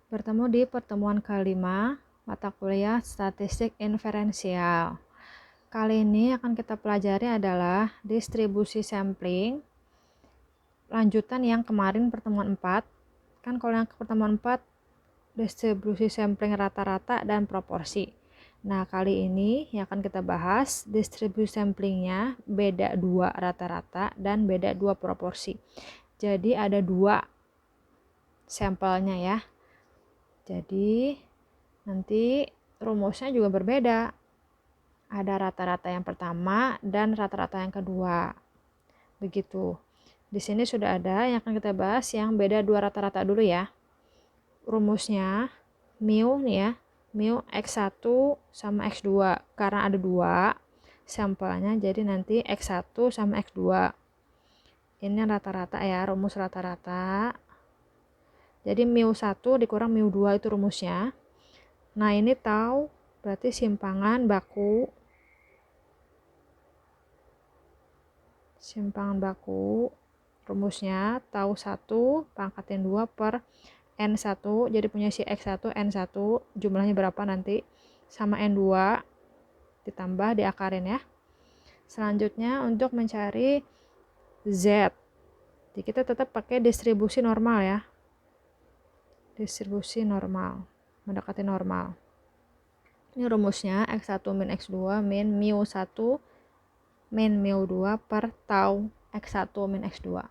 Bertemu di pertemuan kelima mata kuliah Statistik Inferensial. Kali ini akan kita pelajari adalah distribusi sampling. Lanjutan yang kemarin pertemuan 4. Kan kalau yang pertemuan 4 distribusi sampling rata-rata dan proporsi. Nah, kali ini yang akan kita bahas distribusi samplingnya beda 2 rata-rata dan beda 2 proporsi. Jadi ada 2 sampelnya ya. Jadi nanti rumusnya juga berbeda. Ada rata-rata yang pertama dan rata-rata yang kedua. Begitu. Di sini sudah ada yang akan kita bahas yang beda 2 rata-rata dulu ya. Rumusnya mu nih ya, mu x1 sama x2. Karena ada 2 sampelnya, jadi nanti x1 sama x2. Ini rata-rata ya, rumus rata-rata. Jadi mu1 dikurang mu2 itu rumusnya. Nah, ini tau berarti simpangan baku. Simpangan baku rumusnya tau 1 pangkatin 2 per N1. Jadi punya si X1 N1 jumlahnya berapa nanti sama N2 ditambah diakarin ya. Selanjutnya untuk mencari Z, jadi kita tetap pakai distribusi normal ya. Distribusi normal, mendekati normal. Ini rumusnya X1 min X2 min mu1 min mu2 per tau X1 min X2.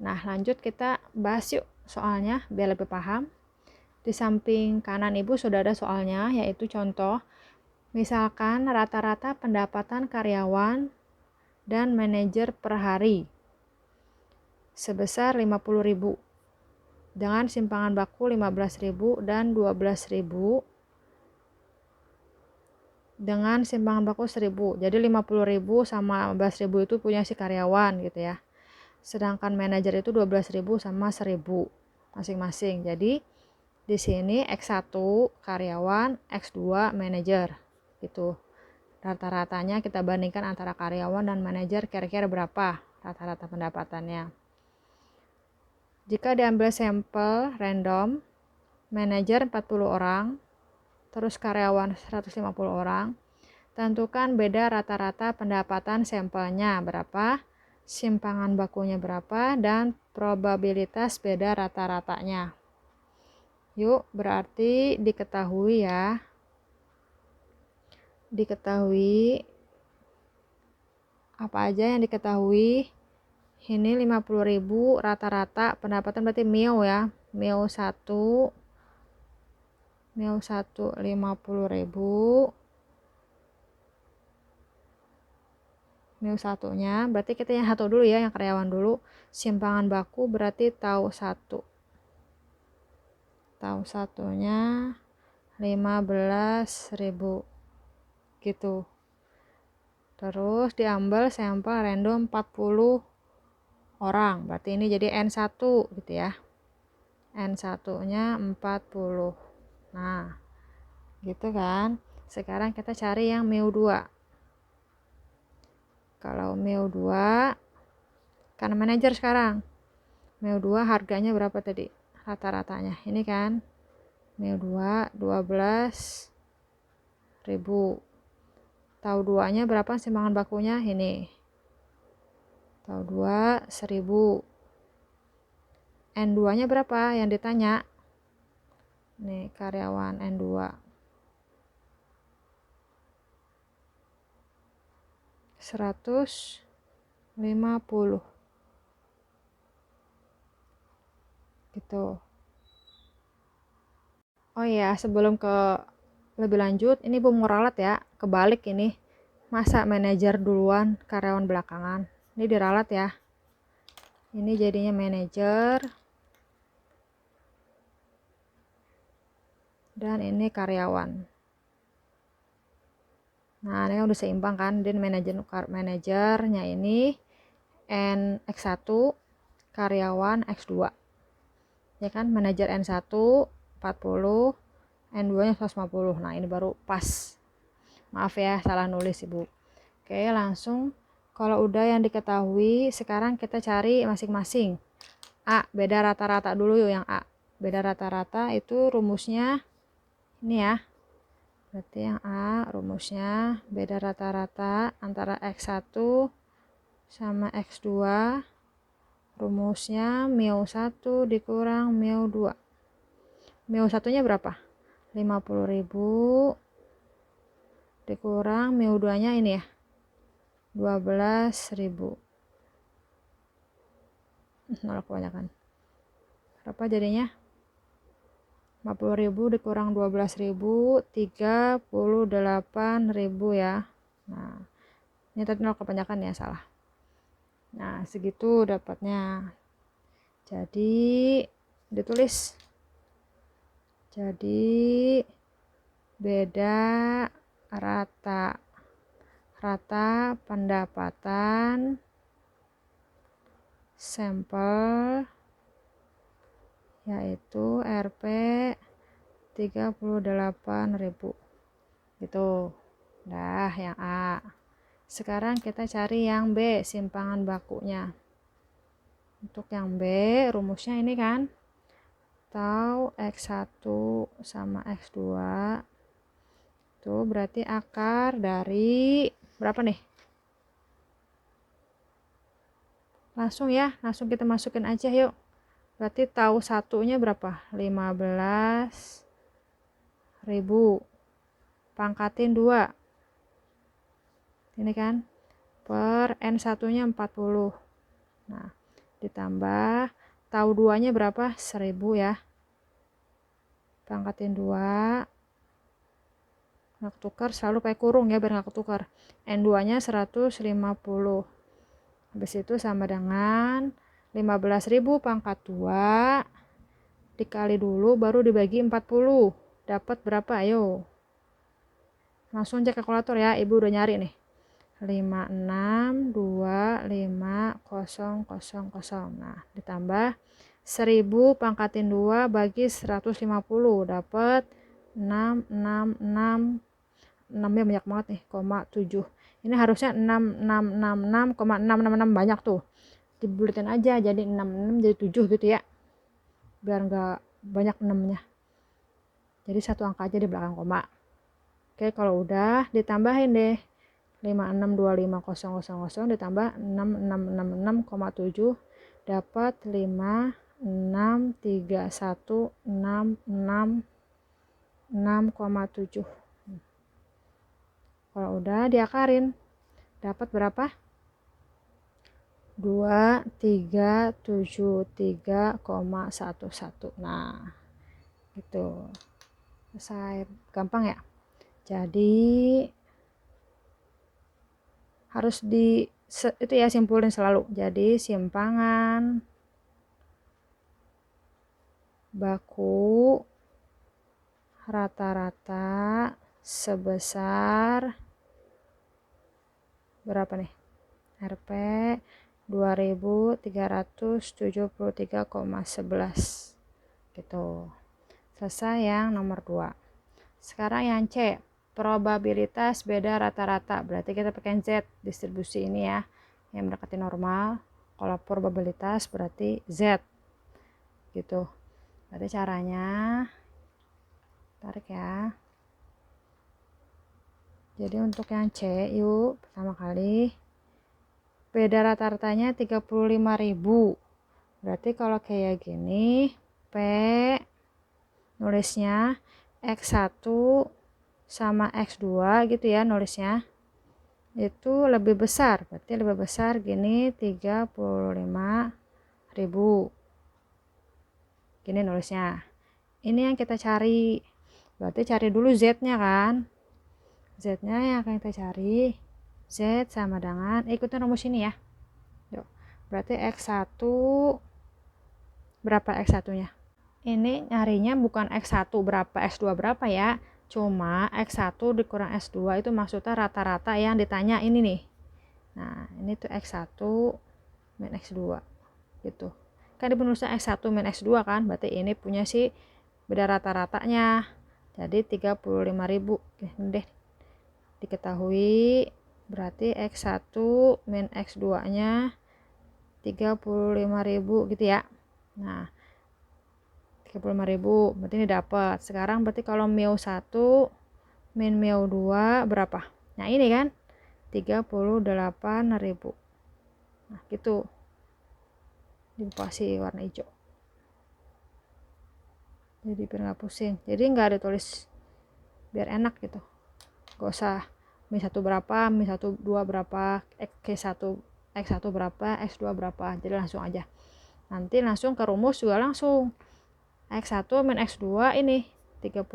Nah, lanjut kita bahas yuk soalnya biar lebih paham. Di samping kanan Ibu sudah ada soalnya, yaitu contoh. Misalkan rata-rata pendapatan karyawan dan manajer per hari sebesar 50.000 dengan simpangan baku 15.000 dan 12.000 dengan simpangan baku 1.000. Jadi 50.000 sama 15.000 itu punya si karyawan gitu ya. Sedangkan manajer itu 12.000 sama 1.000 masing-masing. Jadi di sini X1 karyawan, X2 manajer gitu. Rata-ratanya kita bandingkan antara karyawan dan manajer, kira-kira berapa rata-rata pendapatannya. Jika diambil sampel random, manajer 40 orang, terus karyawan 150 orang, tentukan beda rata-rata pendapatan sampelnya berapa, simpangan bakunya berapa, dan probabilitas beda rata-ratanya. Yuk, berarti diketahui ya. Diketahui apa aja yang diketahui. Ini 50.000 rata-rata pendapatan berarti mu ya. Mu1 50.000. Mu1 nya berarti kita yang satu dulu ya, yang karyawan dulu. Simpangan baku berarti tau 1. Tau 1-nya 15.000 gitu. Terus diambil sampel random 40 orang, berarti ini jadi N1 gitu ya. N1-nya 40. Nah, gitu kan. Sekarang kita cari yang mu2. Kalau mu2 karena manajer sekarang. mu2 harganya berapa tadi? Rata-ratanya. Ini kan mu2 12.000. Tau 2-nya berapa simpangan bakunya? Ini. Tau 2 1.000. N2-nya berapa yang ditanya? Nih, karyawan N2. 150. Gitu. Oh iya, sebelum ke lebih lanjut, ini Bu mau ralat ya. Kebalik ini. Masa manajer duluan, karyawan belakangan. Ini diralat ya. Ini jadinya manajer. Dan ini karyawan. Nah, ini udah seimbang kan. Dan manajernya ini X1, karyawan X2. Ya kan, manajer N1 40, N2-nya 150. Nah, ini baru pas. Maaf ya, salah nulis Ibu. Oke, langsung kalau udah yang diketahui, sekarang kita cari masing-masing. A, beda rata-rata dulu yuk yang A. beda rata-rata itu rumusnya ini ya. Berarti yang A rumusnya beda rata-rata antara X1 sama X2. Rumusnya mu1 dikurang mu2. Mu1 nya berapa? 50.000 dikurang mu2 nya ini ya, 12.000. Nolak kebanyakan. Berapa jadinya? 50.000 dikurang 12.000, 38.000 ya. Nah, ini tadi nol kebanyakan ya, salah. Nah, segitu dapatnya. Jadi ditulis. Jadi beda rata pendapatan sampel yaitu Rp 38.000 gitu. Dah yang A. Sekarang kita cari yang B, simpangan bakunya. Untuk yang B rumusnya ini kan, tau X1 sama X2 itu berarti akar dari berapa nih? Langsung ya, langsung kita masukin aja yuk. Berarti tahu satunya berapa? 15.000 pangkatin 2 ini kan, per N1 nya 40. Nah, ditambah tahu 2 nya berapa? 1000 ya, pangkatin 2, nggak ketukar, selalu pakai kurung ya biar nggak ketukar. N2 nya 150. Habis itu sama dengan 15.000 pangkat 2 dikali dulu baru dibagi 40. Dapat berapa? Ayo. Langsung cek kalkulator ya, ibu udah nyari nih. 56255000. Nah, ditambah 1000 pangkatin 2 bagi 150 dapat 666. 6 nya banyak banget nih, 7. Ini harusnya 6666,666 banyak tuh. Dibuletin aja jadi 66 jadi 7 gitu ya. Biar enggak banyak 6-nya. Jadi satu angka aja di belakang koma. Oke, kalau udah ditambahin deh. 562500 ditambah 6666,7 dapat 5631666,7. Kalau udah diakarin dapat berapa? 2373,11. Nah, gitu. Selesai. Gampang ya? Jadi harus itu ya, simpulin selalu. Jadi simpangan baku rata-rata sebesar berapa nih? Rp 2373,11 gitu. Selesai yang nomor 2. Sekarang yang C, probabilitas beda rata-rata. Berarti kita pakai Z distribusi ini ya, yang mendekati normal. Kalau probabilitas berarti Z gitu. Berarti caranya tarik ya. Jadi untuk yang C yuk, pertama kali beda rata-ratanya 35.000. Berarti kalau kayak gini, P nulisnya X1 sama X2 gitu ya nulisnya. Itu lebih besar, berarti lebih besar gini 35.000. Gini nulisnya. Ini yang kita cari. Berarti cari dulu Z-nya kan. Z-nya yang akan kita cari. Z sama dengan, ikutin rumus ini ya. Yuk. Berarti X1 berapa X1-nya? Ini nyarinya bukan X1 berapa, X2 berapa ya. Cuma X1 dikurang X2 itu maksudnya rata-rata yang ditanya ini nih. Nah, ini tuh X1 min X2 gitu. Kan di penulisan X1 min X2 kan, berarti ini punya si beda rata-ratanya. Jadi 35.000. Ini deh. Diketahui berarti X1 min X2-nya 35.000 gitu ya. Nah, 35.000, berarti ini dapat. Sekarang berarti kalau mu 1 min mu 2 berapa? Nah ini kan 38.000. Nah gitu, dikasih warna hijau jadi biar nggak pusing, jadi nggak ada tulis, biar enak gitu, gak usah min 1 berapa, min 1 2 berapa, x1 berapa, x2 berapa, jadi langsung aja. Nanti langsung ke rumus juga langsung x1 min x2 ini 35.000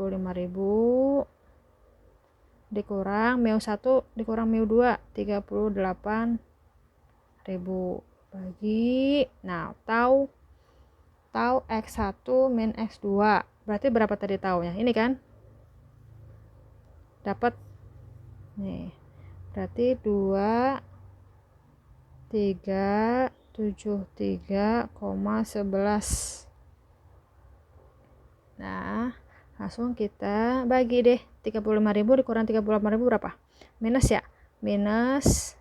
dikurang mu 1 dikurang mu 2 38.000 bagi, nah tahu x1 min x2 berarti berapa tadi taunya, ini kan dapat nih, berarti 2373,11. Nah langsung kita bagi deh, 35.000 dikurang 38.000 berapa? Minus ya, minus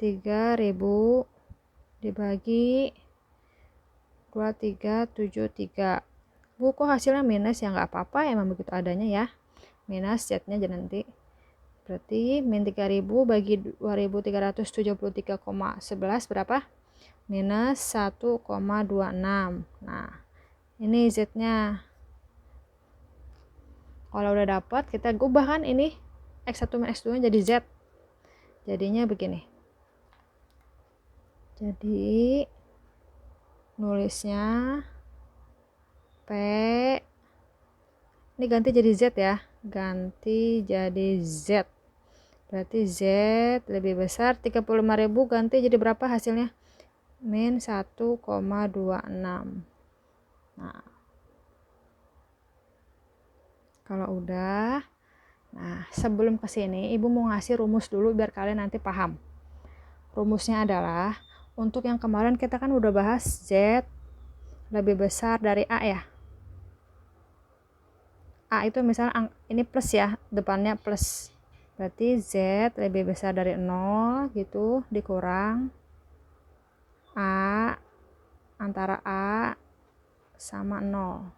3.000 dibagi 2373. Bu kok hasilnya minus ya, nggak apa-apa, emang begitu adanya ya, minus Z-nya aja nanti. Berarti min 3.000 bagi 2373,11 berapa? Minus 1,26. Nah ini Z-nya. Kalau udah dapat, kita ubah kan ini x1 min x2 jadi Z, jadinya begini. Jadi nulisnya P, ini ganti jadi Z ya, ganti jadi Z, berarti Z lebih besar 35.000 ganti jadi berapa hasilnya? Min 1,26. Nah kalau udah, nah sebelum ke sini ibu mau ngasih rumus dulu biar kalian nanti paham. Rumusnya adalah, untuk yang kemarin kita kan udah bahas Z lebih besar dari A ya. A itu misalnya ini plus ya, depannya plus. Berarti Z lebih besar dari 0 gitu, dikurang A, antara A sama 0.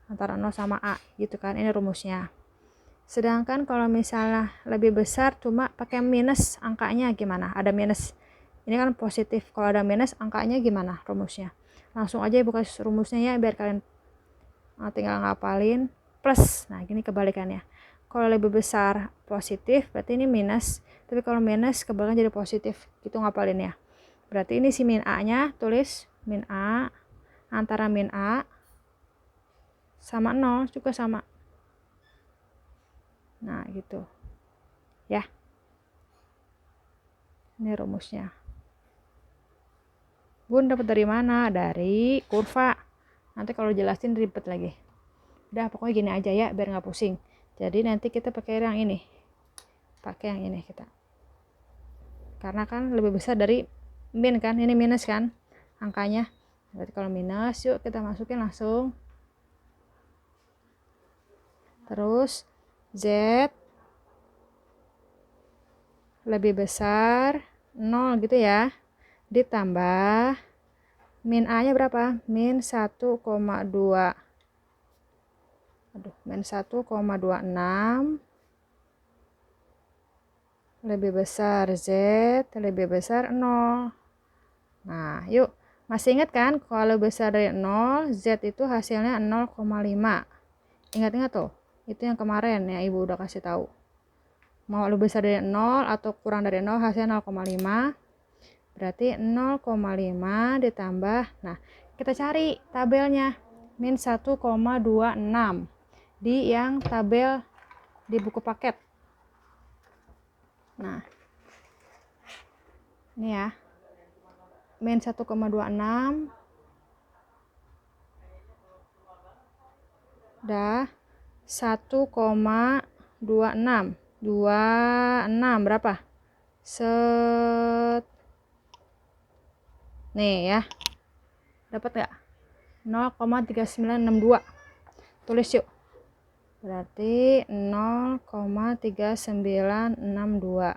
Antara 0 sama A gitu kan, ini rumusnya. Sedangkan kalau misalnya lebih besar cuma pakai minus, angkanya gimana? Ada minus. Ini kan positif, kalau ada minus angkanya gimana rumusnya? Langsung aja ibu kasih rumusnya ya, biar kalian tinggal ngapalin. Plus, nah gini kebalikannya, kalau lebih besar positif berarti ini minus, tapi kalau minus kebalikan jadi positif, gitu ngapalin ya. Berarti ini si min A nya tulis min A antara min A sama 0 juga sama. Nah gitu ya, ini rumusnya. Bun dapat dari mana? Dari kurva. Nanti kalau jelasin ribet lagi. Udah pokoknya gini aja ya, biar nggak pusing. Jadi nanti kita pakai yang ini. Pakai yang ini kita. Karena kan lebih besar dari min kan, ini minus kan angkanya. Berarti kalau minus, yuk kita masukin langsung. Terus Z lebih besar 0 gitu ya, ditambah min A nya berapa? Min 1,2. Min 1,26 lebih besar Z lebih besar 0. Nah yuk, masih ingat kan kalau besar dari 0 Z itu hasilnya 0,5. Ingat-ingat tuh, itu yang kemarin ya ibu udah kasih tahu. Mau lebih besar dari 0 atau kurang dari 0 hasilnya 0,5. Berarti 0,5 ditambah, nah kita cari tabelnya, min 1,26 di yang tabel di buku paket. Nah ini ya, min 1,26 dah 1,26 berapa? Set nih ya, dapat gak? 0,3962. tulis yuk, berarti 0,3962.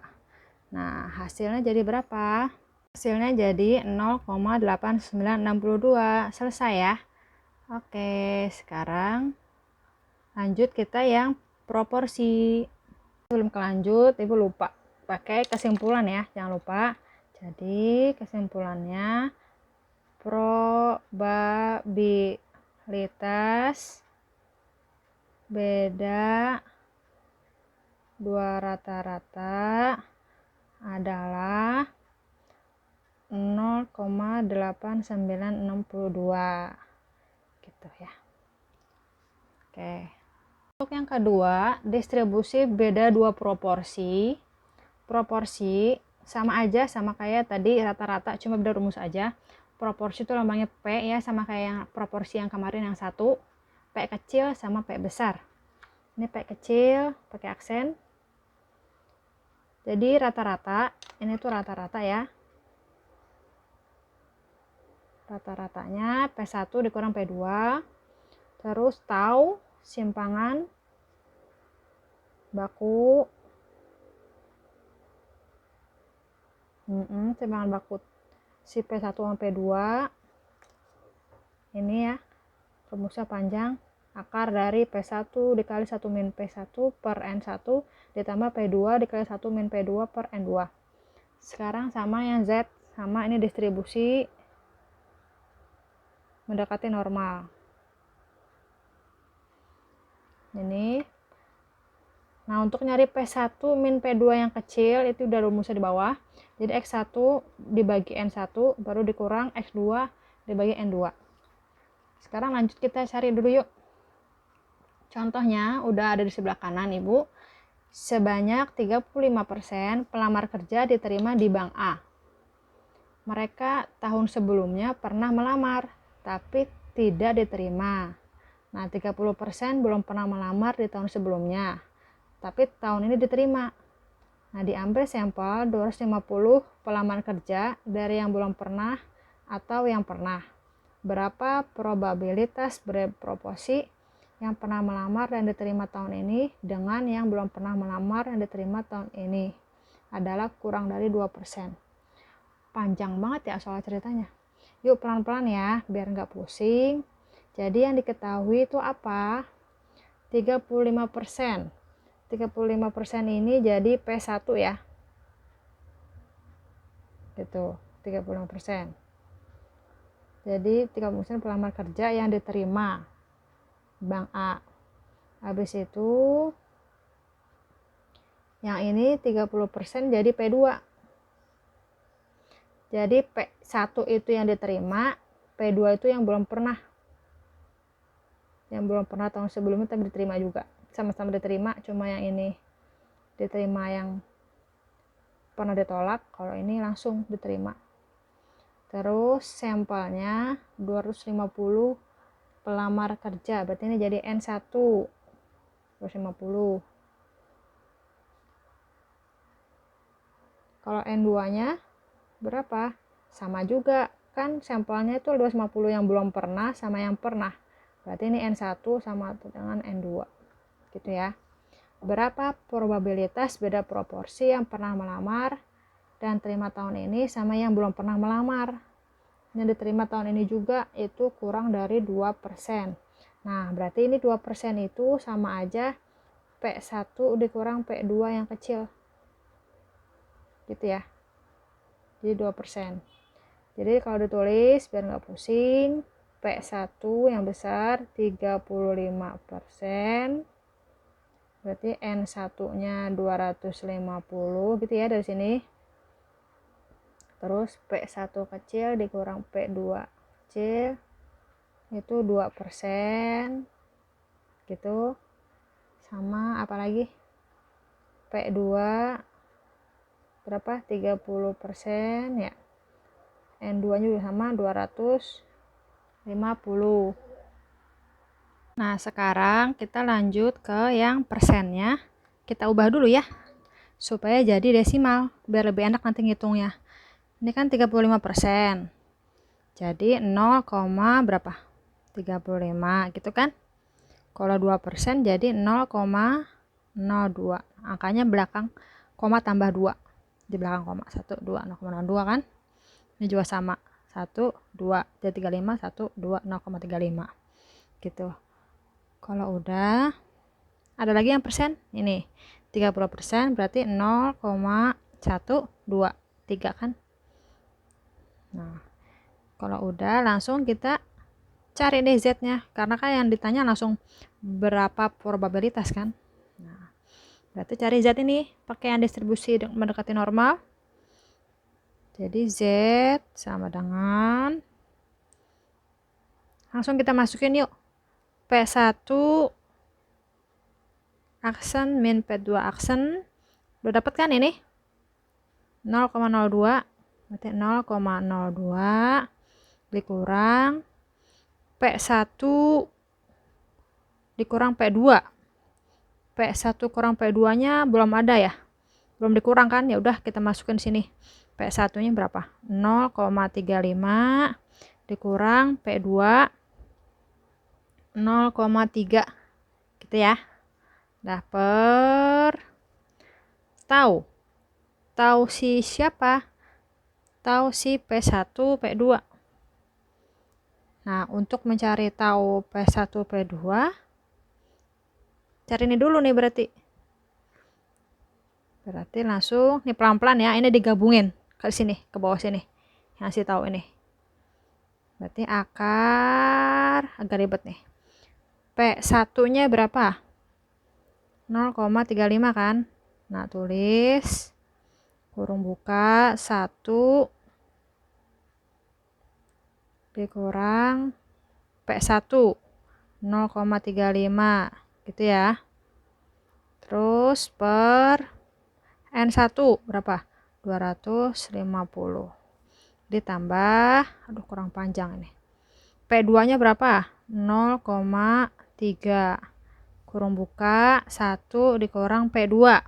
nah hasilnya jadi berapa? Hasilnya jadi 0,8962. selesai ya. Oke, sekarang lanjut kita yang proporsi. Sebelum kelanjut, Ibu lupa pakai kesimpulan ya, jangan lupa. Jadi kesimpulannya, probabilitas beda dua rata-rata adalah 0,8962 gitu ya. Oke. Untuk yang kedua, distribusi beda dua proporsi. Proporsi sama aja, sama kayak tadi rata-rata, cuma beda rumus aja. Proporsi itu lambangnya P ya, sama kayak yang proporsi yang kemarin yang satu. P kecil sama P besar. Ini P kecil pakai aksen. Jadi rata-rata, ini tuh rata-rata ya. Rata-ratanya P1 dikurang P2. Terus tau simpangan baku. Simpangan baku si P1 sama P2. Ini ya, rumusnya panjang. Akar dari P1 dikali 1 min P1 per N1 ditambah P2 dikali 1 min P2 per N2. Sekarang sama yang Z, sama ini distribusi mendekati normal. Ini. Nah, untuk nyari P1 min P2 yang kecil itu udah rumusnya di bawah. Jadi X1 dibagi N1 baru dikurang X2 dibagi N2. Sekarang lanjut kita cari dulu yuk. Contohnya udah ada di sebelah kanan Ibu. Sebanyak 35% pelamar kerja diterima di Bank A. Mereka tahun sebelumnya pernah melamar, tapi tidak diterima. Nah, 30% belum pernah melamar di tahun sebelumnya, tapi tahun ini diterima. Nah, diambil sampel 250 pelamar kerja dari yang belum pernah atau yang pernah. Berapa probabilitas berproporsi yang pernah melamar dan diterima tahun ini dengan yang belum pernah melamar dan diterima tahun ini adalah kurang dari 2%. Panjang banget ya soal ceritanya. Yuk pelan-pelan ya, biar nggak pusing. Jadi yang diketahui itu apa? 35%. 35% ini jadi P1 ya. Gitu, 35%. Jadi 30% pelamar kerja yang diterima Bank A. Habis itu yang ini 30% jadi P2. Jadi P1 itu yang diterima, P2 itu yang belum pernah. Yang belum pernah tahun sebelumnya tapi diterima juga. Sama-sama diterima, cuma yang ini diterima yang pernah ditolak, kalau ini langsung diterima. Terus sampelnya 250 pelamar kerja, berarti ini jadi N1 250. Kalau N2 nya berapa? Sama juga, kan sampelnya itu 250 yang belum pernah sama yang pernah, berarti ini N1 sama dengan N2 gitu ya. Berapa probabilitas beda proporsi yang pernah melamar dan terima tahun ini sama yang belum pernah melamar. Yang diterima tahun ini juga itu kurang dari 2%. Nah, berarti ini 2% itu sama aja P1 dikurang P2 yang kecil. Gitu ya. Jadi 2%. Jadi kalau ditulis biar nggak pusing, P1 yang besar 35%. Berarti N1-nya 250 gitu ya dari sini. Terus P1 kecil dikurang P2 kecil itu 2% gitu. Sama apalagi P2 berapa? 30% ya. N2 nya juga sama 250. Nah, sekarang kita lanjut ke yang persennya. Kita ubah dulu ya, supaya jadi desimal, biar lebih enak nanti ngitungnya. Ini kan 35%. Jadi 0, berapa? 35 gitu kan. Kalau 2% jadi 0,02. Angkanya belakang koma tambah 2. Di belakang koma 1, 2, 0,02 kan. Ini juga sama. 1, 2, jadi 35, 1, 2, 0,35. gitu. Kalau udah, ada lagi yang persen, ini 30% berarti 0,123 kan. Nah, kalau udah langsung kita cari deh Z-nya, karena kan yang ditanya langsung berapa probabilitas kan. Nah, berarti cari Z ini pakai yang distribusi mendekati normal. Jadi Z sama dengan, langsung kita masukin yuk, P1 aksen min P2 aksen. Udah dapat kan ini? 0,02, berarti 0,02 dikurang P1 dikurang P2. P1 kurang P2 nya belum ada ya, belum dikurang kan, ya udah kita masukin sini. P1 nya berapa? 0,35 dikurang P2 0,3 gitu ya. Nah, tahu si siapa? Tahu si P1 P2. Nah, untuk mencari tahu P1 P2, cari ini dulu nih berarti langsung nih pelan-pelan ya, ini digabungin ke sini, ke bawah sini, ngasih tahu ini. Berarti akar, agak ribet nih. P1 nya berapa? 0,35 kan. Nah, tulis kurung buka 1 dikurang P1 0,35 gitu ya. Terus per N1 berapa? 250 ditambah, aduh kurang panjang ini, P2 nya berapa? 0,3 kurung buka 1 dikurang P2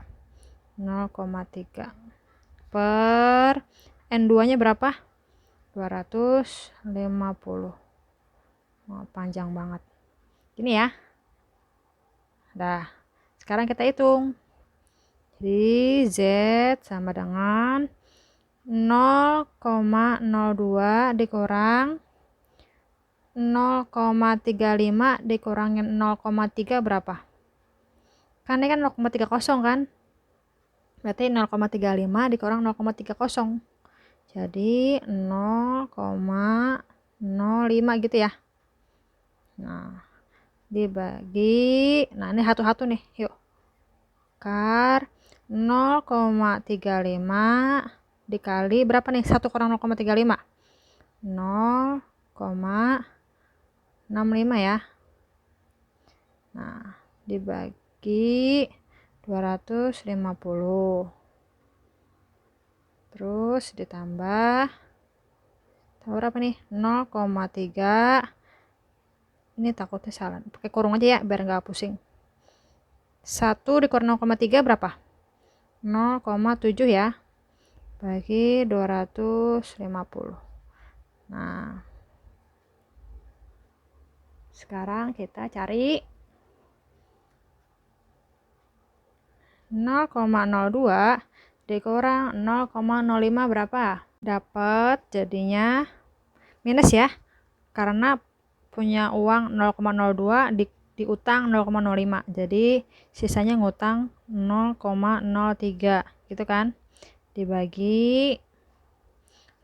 0,3 per N2 nya berapa? 250. Oh, panjang banget ini ya. Dah, sekarang kita hitung. Jadi Z sama dengan 0,02 dikurang 0,35 dikurangin 0,3 berapa? Kan ini kan 0,30 kan? Berarti 0,35 dikurang 0,30. Jadi 0,05 gitu ya. Nah, dibagi, nah ini satu-satu nih, yuk. Akar 0,35 dikali berapa nih? 1 kurang 0,35. 0,65 ya. Nah, dibagi 250. Terus ditambah, tahu berapa nih? 0,3. Ini takutnya salah, pakai kurung aja ya biar nggak pusing. 1 dikurang 0,3 berapa? 0,7 ya. Bagi 250. Nah, sekarang kita cari 0,02 dikurang 0,05 berapa? Dapat jadinya minus ya, karena punya uang 0,02 diutang 0,05, jadi sisanya ngutang 0,03 gitu kan. Dibagi,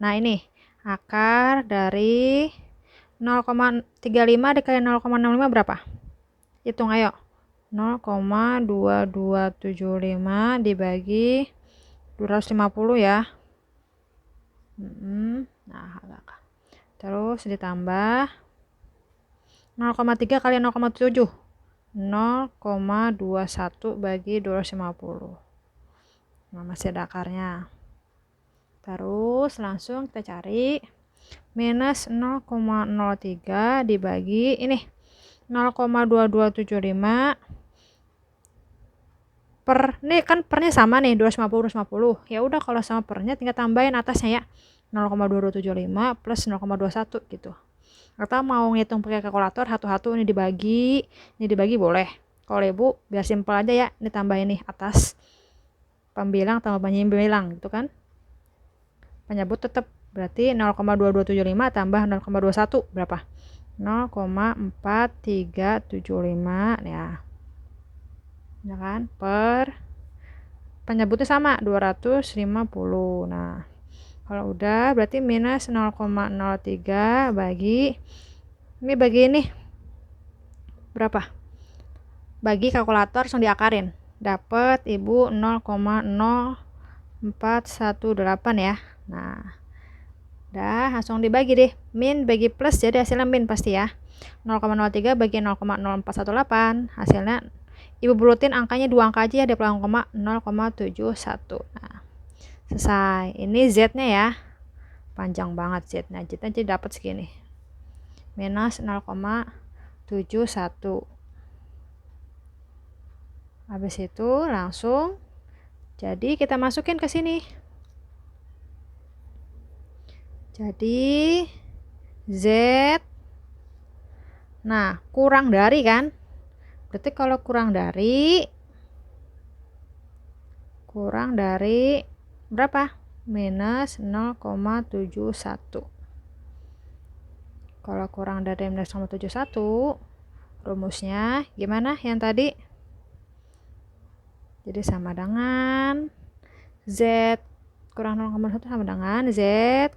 nah ini akar dari 0,35 dikali 0,65 berapa? Hitung ayo. 0,2275 dibagi 250 ya. Nah, terus ditambah 0,3 kali 0,7, 0,21 bagi 250. Nah, masih ada akarnya. Terus langsung kita cari minus 0,03 dibagi ini 0,2275 per, ini kan pernya sama nih, 250. Ya udah, kalau sama pernya tinggal tambahin atasnya ya, 0,2275 plus 0,21 gitu. Atau mau ngitung pakai kalkulator satu-satu, ini dibagi boleh. Kalau ibu biar simpel aja ya, ini tambahin nih atas pembilang tambah penyimbilang gitu kan. Penyebut tetap berarti 0,2275 tambah 0,21 berapa? 0,4375 ya. Ya kan? Per penyebutnya sama 250. Nah, kalau udah berarti minus 0,03 bagi ini berapa? Bagi kalkulator langsung diakarin. Dapat Ibu 0,0418 ya. Nah, udah langsung dibagi deh. Min bagi plus jadi hasilnya min pasti ya. 0,03 bagi 0,0418 hasilnya Ibu bulutin angkanya 2 angka aja ya, di belakang koma 0,71. Nah, selesai. Ini Z-nya ya. Panjang banget Z-nya. Z-nya jadi dapat segini. Minus 0,71. Habis itu langsung jadi kita masukin ke sini. Jadi Z, nah kurang dari kan, berarti kalau kurang dari berapa? Minus 0,71. Kalau kurang dari minus 0,71, rumusnya gimana yang tadi? Jadi sama dengan Z kurang 0,1 sama dengan Z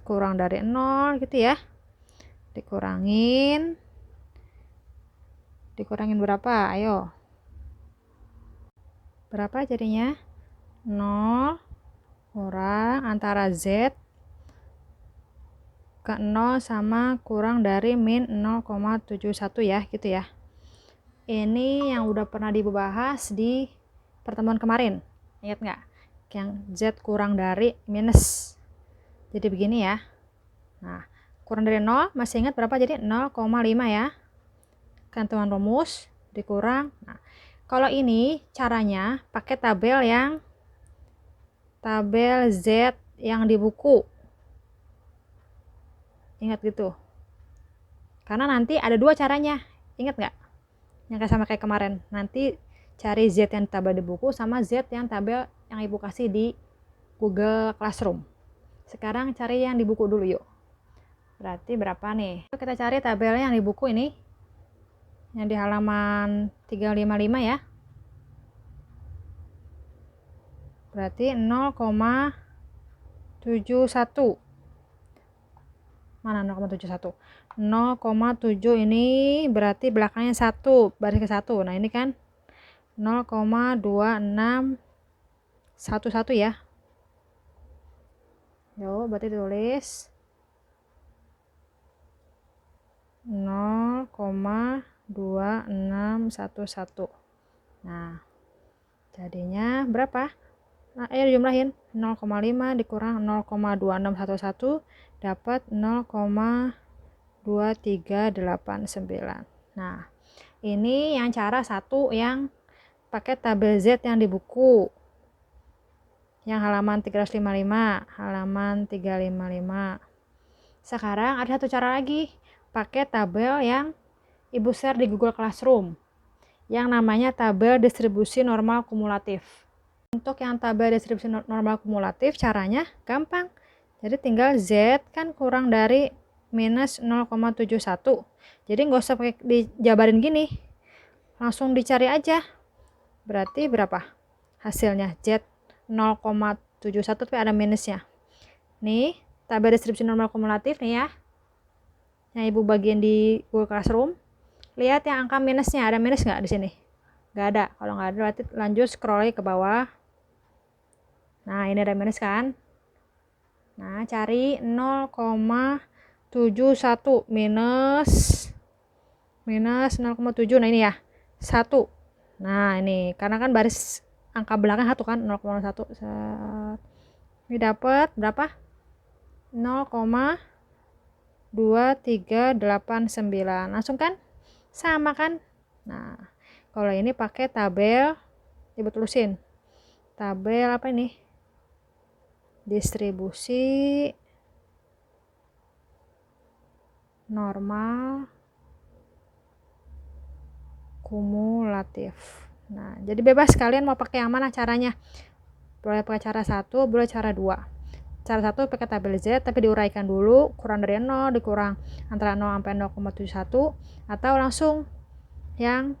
kurang dari 0 gitu ya. Dikurangin berapa? Ayo. Berapa jadinya? 0 kurang antara Z ke 0 sama kurang dari min 0,71 ya, gitu ya. Ini yang udah pernah dibahas di pertemuan kemarin. Ingat nggak? Yang Z kurang dari minus. Jadi begini ya. Nah, kurang dari 0 masih ingat berapa? Jadi 0,5 ya. Cantongan rumus dikurang. Nah, kalau ini caranya pakai tabel Z yang di buku. Ingat gitu. Karena nanti ada dua caranya. Ingat nggak? Yang sama kayak kemarin. Nanti cari Z yang tabel di buku sama Z yang tabel yang Ibu kasih di Google Classroom. Sekarang cari yang di buku dulu yuk. Berarti berapa nih? Kita cari tabelnya yang di buku ini. Yang di halaman 355 ya. Berarti 0,71. Mana 0,71? 0,7 ini berarti belakangnya 1, baris ke 1. Nah, ini kan 0,2611 ya. Yo, berarti tulis 0,2611. Nah, jadinya berapa? Nah, ayo dijumlahin. 0,5 dikurang 0,2611 dapat 0,2389. Nah, ini yang cara satu yang pakai tabel Z yang di buku. Yang halaman 355, halaman 355. Sekarang ada satu cara lagi, pakai tabel yang Ibu share di Google Classroom. Yang namanya tabel distribusi normal kumulatif. Untuk yang tabel distribusi normal kumulatif caranya gampang. Jadi tinggal Z kan kurang dari minus 0,71. Jadi nggak usah pakai dijabarin gini. Langsung dicari aja. Berarti berapa? Hasilnya Z 0,71 tapi ada minusnya. Nih, tabel distribusi normal kumulatif nih ya. Yang Ibu bagian di Google Classroom. Lihat yang angka minusnya, ada minus nggak di sini? Nggak ada. Kalau nggak ada berarti lanjut scroll lagi ke bawah. Nah, ini ada minus kan? Nah, cari 0,71 minus 0,7. Nah, ini ya. 1. Nah, ini karena kan baris angka belakang 1 kan, 0,1. Ini dapat berapa? 0,2389. Langsung kan? Sama kan? Nah, kalau ini pakai tabel, Ibu tulisin. Tabel apa ini? Distribusi normal kumulatif. Nah, jadi bebas kalian mau pakai yang mana caranya. Boleh pakai cara 1, boleh cara 2. cara satu pakai tabel Z tapi diuraikan dulu, kurang dari 0 dikurang antara 0 sampai 0,71 atau langsung yang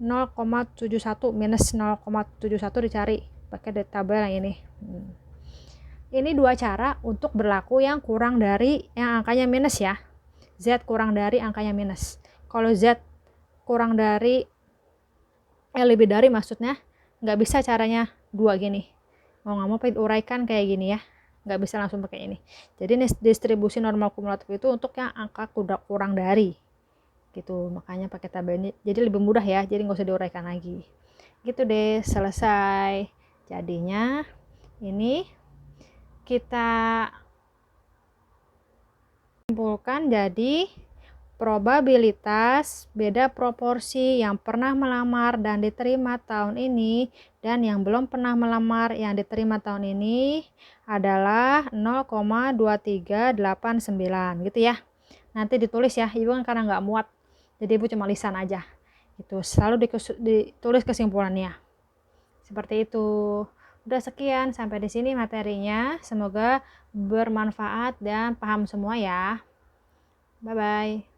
0,71 minus 0,71 dicari pakai tabel yang ini. Ini dua cara untuk berlaku yang kurang dari yang angkanya minus ya. Z kurang dari angkanya minus. Kalau Z kurang dari lebih dari maksudnya nggak bisa caranya dua gini. Mau nggak mau uraikan kayak gini ya, nggak bisa langsung pakai ini. Jadi distribusi normal kumulatif itu untuk yang angka kurang dari gitu, makanya pakai tabel ini jadi lebih mudah ya, jadi nggak usah diuraikan lagi gitu deh. Selesai. Jadinya ini kita simpulkan jadi probabilitas beda proporsi yang pernah melamar dan diterima tahun ini dan yang belum pernah melamar yang diterima tahun ini adalah 0,2389 gitu ya. Nanti ditulis ya, ibu kan karena nggak muat jadi ibu cuma lisan aja gitu, selalu ditulis kesimpulannya seperti itu. Udah sekian, sampai di sini materinya, semoga bermanfaat dan paham semua ya. Bye bye.